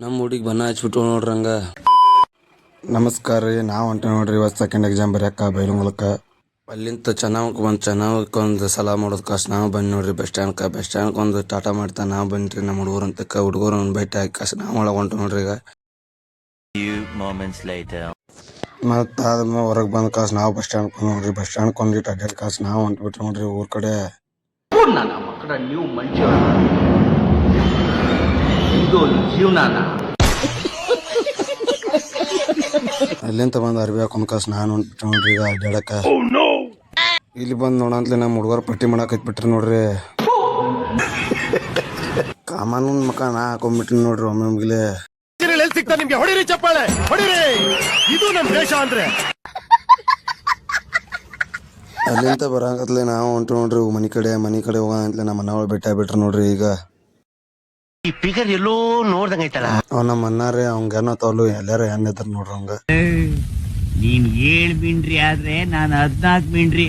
ನಮ್ಮ ಹುಡುಗಿ ಬಣ್ಣ ಹಚ್ಬಿಟ್ಟು ನೋಡ್ರಿ ಹಂಗ. ನಮಸ್ಕಾರ ರೀ, ನಾವು ಹೊಂಟೆ ನೋಡ್ರಿ ಇವತ್ತು ಸೆಕೆಂಡ್ ಎಕ್ಸಾಮ್ ಬರ್ಯಾಕ ಬೈಲುಂಗಲಕ್ಕೆ. ಅಲ್ಲಿಂದ ಚೆನ್ನಾಗಿ ಒಂದು ಸಲ ಮಾಡೋದು ಕಾಸು ನಾವು ಬಂದು ನೋಡ್ರಿ ಬಸ್ ಸ್ಟ್ಯಾಂಡ್ಗೆ ಒಂದು ಟಾಟಾ ಮಾಡ್ತಾ ನಾವು ಬಂದ್ರಿ ನಮ್ಮ ಹುಡುಗರು ಅಂತಕ್ಕ ಹುಡುಗರು ಭೇಟಿ ಹಾಕಿ ಕಾಸು ನಾವು ಒಳಗೆ ಹೊಂಟು ನೋಡ್ರಿ ಈಗ. ಮತ್ತು ಆದ್ಮೇಲೆ ಹೊರಗೆ ಬಂದ ಕಾಸು ನಾವು ಬಸ್ ಸ್ಟ್ಯಾಂಡ್ಗೆ ನೋಡ್ರಿ, ಬಸ್ ಸ್ಟ್ಯಾಂಡ್ಗೆ ಒಂದಿಟ್ಟು ಅಡ್ಡಾಡಿ ಕಾಸು ನಾವು ಹೊಂಟ್ಬಿಟ್ರಿ ನೋಡ್ರಿ ಊರ ಕಡೆ. ನೀವು ಮನುಷ್ಯ ಇದು ಜೀವನಾನ. ಅಲ್ಲಿಂದ ಬಂದು ಅರ್ಬಿ ಹಾಕೊಂಡ್ ಕಾಸು ನಾನು ಹೊಂಟ್ಬಿಟ್ರಿ ನೋಡ್ರಿ ಈಗ ಅಡ್ಡಾಡಕ. ಇಲ್ಲಿ ಬಂದು ನೋಡಂತ್ಲೆ ನಮ್ಮ ಹುಡುಗರು ಪಟ್ಟಿ ಮಾಡಾಕತ್ಬಿಟ್ರಿ ನೋಡ್ರಿ. ಕಾಮನ್ ಮಕ ನಾ ಹಾಕೊಂಡ್ಬಿಟ್ರಿ ನೋಡ್ರಿ ಒಮ್ಮೆ ಸಿಗ್ತಾ ನಿಮ್ಗೆ ಹೊಡಿರಿ, ಚಪ್ಪಾಳೆ ಹೊಡಿರಿ, ಇದು ನಮ್ ದೇಶ ಅಂದ್ರೆ. ಅಲ್ಲಿಂದ ಬರಾಕತ್ಲೆ ನಾವು ಹೊಂಟು ನೋಡ್ರಿ ಮನಿ ಕಡೆ ಹೋಗ ಅಂತಲೇ ನಮ್ಮ ಮನೆಯೊಳಗೆ ಭೇಟಿ ಬಿಟ್ರಿ ನೋಡ್ರಿ ಈಗ. ಈ ಫಿಗರ್ ಎಲ್ಲೋ ನೋಡ್ದಂಗೈತಲ್ಲ. ಅವ್ ನಮ್ಮ ಅನ್ನಾರೇ ಅವಂಗ ಏನೋ ತೋಲು ಎಲ್ಲಾರು ಹೆಣ್ಣಿದ್ರು ನೋಡ್ರಿ ಅವಂಗ. ನೀನ್ 7 ಮಿಂಡ್ರಿ ಆದ್ರೆ ನಾನು 14 ಮಿಂಡ್ರಿ.